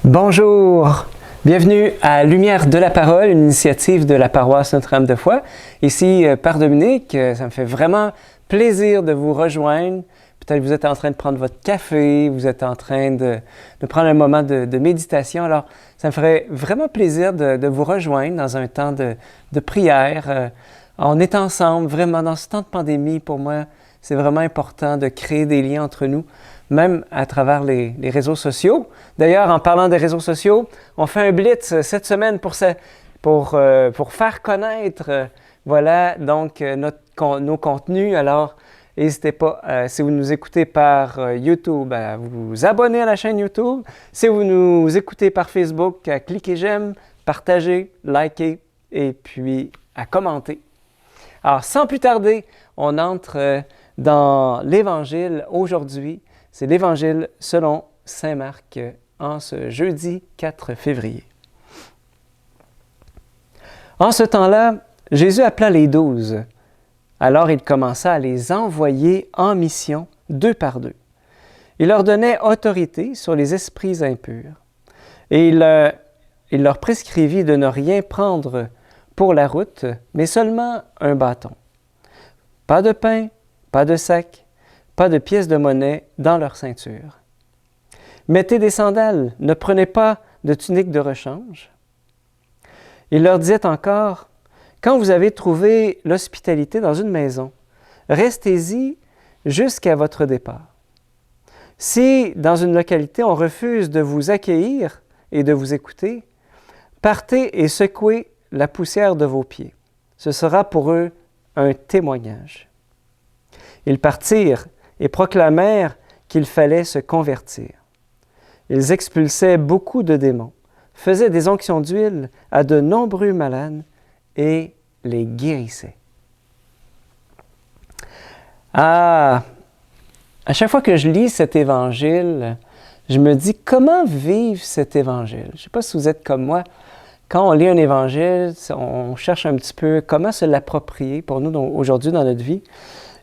Bonjour, bienvenue à Lumière de la Parole, une initiative de la paroisse Notre-Dame-de-Foix. Ici, Père Dominique, ça me fait vraiment plaisir de vous rejoindre. Peut-être que vous êtes en train de prendre votre café, vous êtes en train de prendre un moment de méditation. Alors, ça me ferait vraiment plaisir de vous rejoindre dans un temps de prière. On est ensemble, vraiment, dans ce temps de pandémie, pour moi, c'est vraiment important de créer des liens entre nous, même à travers les réseaux sociaux. D'ailleurs, en parlant des réseaux sociaux, on fait un blitz cette semaine pour faire connaître nos contenus. Alors, n'hésitez pas, si vous nous écoutez par YouTube, à vous abonner à la chaîne YouTube. Si vous nous écoutez par Facebook, à cliquer j'aime, partager, liker et puis à commenter. Alors, sans plus tarder, on entre dans l'Évangile aujourd'hui. C'est l'Évangile selon Saint Marc en ce jeudi 4 février. En ce temps-là, Jésus appela les 12. Alors il commença à les envoyer en mission, 2 par 2. Il leur donnait autorité sur les esprits impurs. Et il leur prescrivit de ne rien prendre pour la route, mais seulement un bâton. Pas de pain, pas de sac, pas de pièces de monnaie dans leur ceinture. Mettez des sandales, ne prenez pas de tunique de rechange. Il leur disait encore, quand vous avez trouvé l'hospitalité dans une maison, restez-y jusqu'à votre départ. Si dans une localité on refuse de vous accueillir et de vous écouter, partez et secouez la poussière de vos pieds. Ce sera pour eux un témoignage. Ils partirent et proclamèrent qu'il fallait se convertir. Ils expulsaient beaucoup de démons, faisaient des onctions d'huile à de nombreux malades et les guérissaient. À chaque fois que je lis cet évangile, je me dis comment vivre cet évangile. Je ne sais pas si vous êtes comme moi. Quand on lit un évangile, on cherche un petit peu comment se l'approprier pour nous aujourd'hui dans notre vie.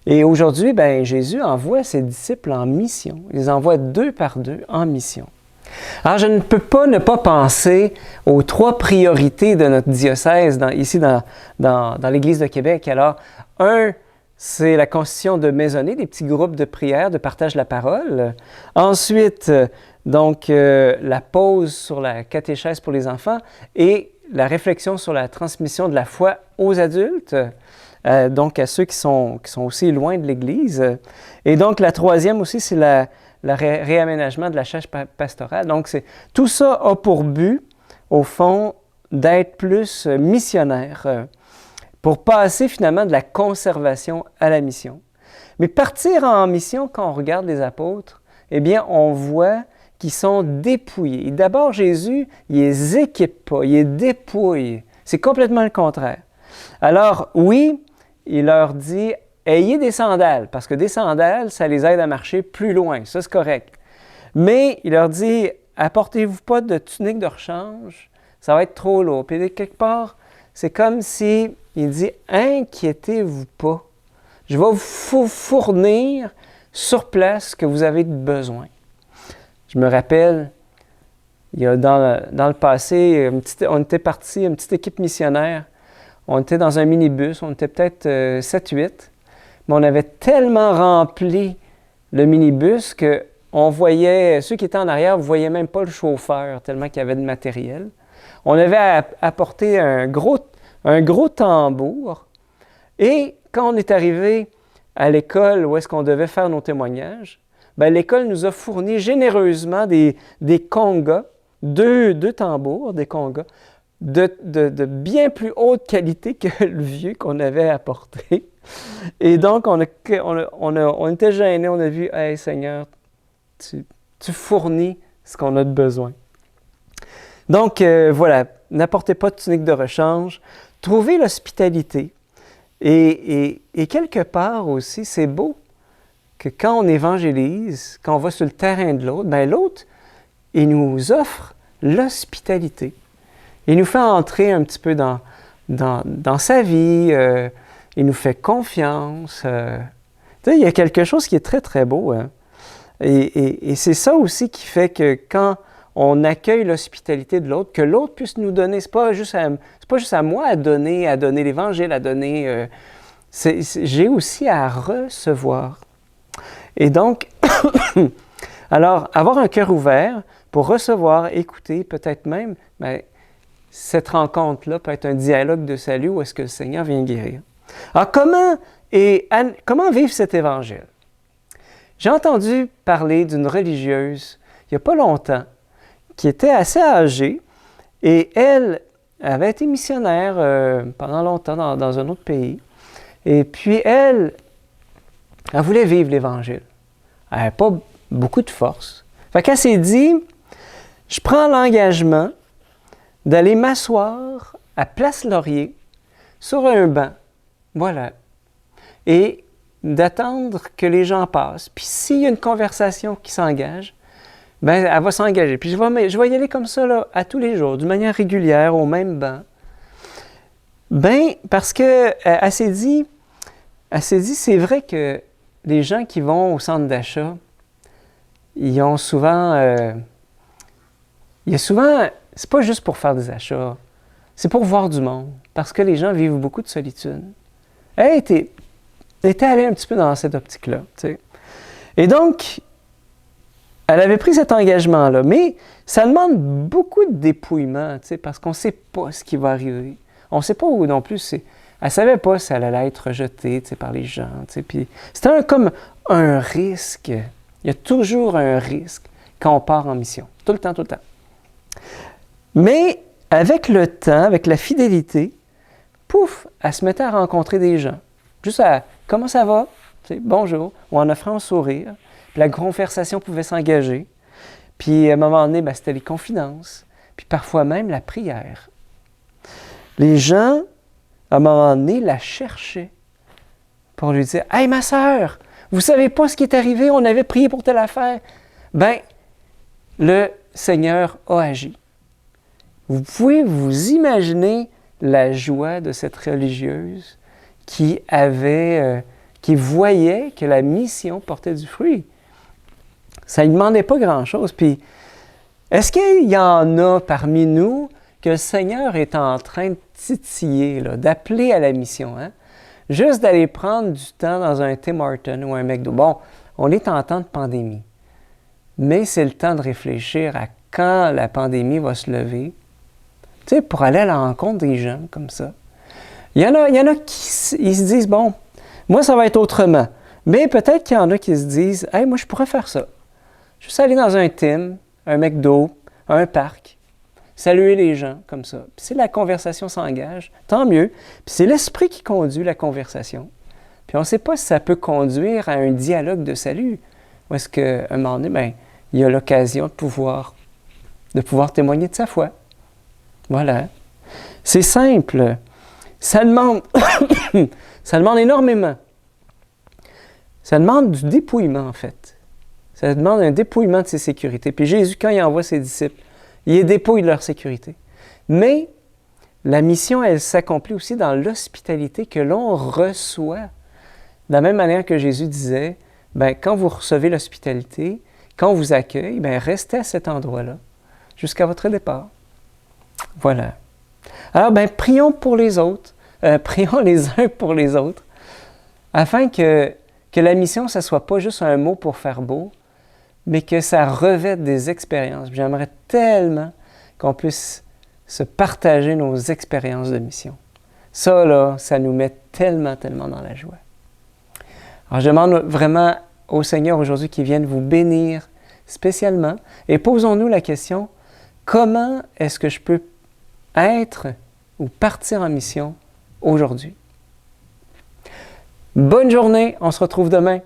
Et aujourd'hui, Jésus envoie ses disciples en mission. Il les envoie 2 par 2 en mission. Alors, je ne peux pas ne pas penser aux 3 priorités de notre diocèse ici dans l'Église de Québec. Alors, c'est la constitution de maisonnées, des petits groupes de prière, de partage de la parole. Ensuite, la pause sur la catéchèse pour les enfants et la réflexion sur la transmission de la foi aux adultes. Donc à ceux qui sont aussi loin de l'Église. Et donc la 3e aussi, c'est le réaménagement de la charge pastorale. Donc tout ça a pour but, au fond, d'être plus missionnaire, pour passer finalement de la conservation à la mission. Mais partir en mission, quand on regarde les apôtres, eh bien on voit qu'ils sont dépouillés. D'abord, Jésus, il les équipe pas, il les dépouille. C'est complètement le contraire. Alors oui, il leur dit, ayez des sandales, parce que des sandales, ça les aide à marcher plus loin, ça c'est correct. Mais il leur dit, apportez-vous pas de tunique de rechange, ça va être trop lourd. Puis quelque part, c'est comme si il dit, inquiétez-vous pas, je vais vous fournir sur place ce que vous avez besoin. Je me rappelle, il y a dans le passé, on était parti, une petite équipe missionnaire. On était dans un minibus, on était peut-être 7-8, mais on avait tellement rempli le minibus qu'on voyait, ceux qui étaient en arrière, vous ne voyiez même pas le chauffeur, tellement qu'il y avait de matériel. On avait apporté un gros tambour, et quand on est arrivé à l'école où est-ce qu'on devait faire nos témoignages, l'école nous a fourni généreusement des congas, deux tambours, des congas, de bien plus haute qualité que le vieux qu'on avait apporté. Et donc, on était gênés, on a vu, « Hey Seigneur, tu fournis ce qu'on a de besoin. » Donc, voilà, n'apportez pas de tunique de rechange, trouvez l'hospitalité. Et quelque part aussi, c'est beau que quand on évangélise, quand on va sur le terrain de l'autre, l'autre, il nous offre l'hospitalité. Il nous fait entrer un petit peu dans sa vie, il nous fait confiance. Il y a quelque chose qui est très, très beau. Hein? Et c'est ça aussi qui fait que quand on accueille l'hospitalité de l'autre, que l'autre puisse nous donner. C'est pas juste à moi à donner l'Évangile, à donner. J'ai aussi à recevoir. Et donc, alors, avoir un cœur ouvert pour recevoir, écouter, peut-être même, cette rencontre-là peut être un dialogue de salut où est-ce que le Seigneur vient guérir. Alors, comment vivre cet évangile? J'ai entendu parler d'une religieuse, il n'y a pas longtemps, qui était assez âgée, et elle avait été missionnaire pendant longtemps dans un autre pays. Et puis, elle voulait vivre l'Évangile. Elle n'avait pas beaucoup de force. Fait qu'elle s'est dit, je prends l'engagement d'aller m'asseoir à Place Laurier sur un banc, voilà, et d'attendre que les gens passent. Puis s'il y a une conversation qui s'engage, elle va s'engager. Puis je vais y aller comme ça, là, à tous les jours, d'une manière régulière, au même banc. Parce que elle s'est dit, c'est vrai que les gens qui vont au centre d'achat, ils ont souvent... il y a souvent... C'est pas juste pour faire des achats, c'est pour voir du monde, parce que les gens vivent beaucoup de solitude. Elle était allée un petit peu dans cette optique-là, tu sais. Et donc, elle avait pris cet engagement-là, mais ça demande beaucoup de dépouillement, tu sais, parce qu'on ne sait pas ce qui va arriver. On ne sait pas où non plus, elle ne savait pas si elle allait être rejetée, tu sais, par les gens, tu sais, puis c'était comme un risque. Il y a toujours un risque quand on part en mission, tout le temps. Mais avec le temps, avec la fidélité, pouf, elle se mettait à rencontrer des gens. Juste à « comment ça va? » Tu sais, bonjour, ou en offrant un sourire. Puis la conversation pouvait s'engager. Puis à un moment donné, c'était les confidences. Puis parfois même la prière. Les gens, à un moment donné, la cherchaient pour lui dire « Hey, ma sœur, vous ne savez pas ce qui est arrivé, on avait prié pour telle affaire. » Le Seigneur a agi. Vous pouvez vous imaginer la joie de cette religieuse qui voyait que la mission portait du fruit. Ça ne demandait pas grand-chose. Puis, est-ce qu'il y en a parmi nous que le Seigneur est en train de titiller, là, d'appeler à la mission, hein? Juste d'aller prendre du temps dans un Tim Hortons ou un McDo. Bon, on est en temps de pandémie, mais c'est le temps de réfléchir à quand la pandémie va se lever, tu sais, pour aller à la rencontre des gens comme ça. Il y en a qui ils se disent, bon, moi, ça va être autrement. Mais peut-être qu'il y en a qui se disent, hey, moi, je pourrais faire ça. Juste aller dans un Tim, un McDo, un parc, saluer les gens comme ça. Puis si la conversation s'engage, tant mieux. Puis c'est l'esprit qui conduit la conversation. Puis on ne sait pas si ça peut conduire à un dialogue de salut. Ou est-ce qu'à un moment donné, il y a l'occasion de pouvoir témoigner de sa foi. Voilà. C'est simple. Ça demande énormément. Ça demande du dépouillement, en fait. Ça demande un dépouillement de ses sécurités. Puis Jésus, quand il envoie ses disciples, il les dépouille de leur sécurité. Mais la mission, elle s'accomplit aussi dans l'hospitalité que l'on reçoit. De la même manière que Jésus disait, quand vous recevez l'hospitalité, quand on vous accueille, restez à cet endroit-là jusqu'à votre départ. Voilà. Alors, prions pour les autres, prions les uns pour les autres, afin que la mission, ça ne soit pas juste un mot pour faire beau, mais que ça revête des expériences. J'aimerais tellement qu'on puisse se partager nos expériences de mission. Ça, là, ça nous met tellement dans la joie. Alors, je demande vraiment au Seigneur aujourd'hui qu'il vienne vous bénir spécialement et posons-nous la question, comment est-ce que je peux être ou partir en mission aujourd'hui? Bonne journée, on se retrouve demain.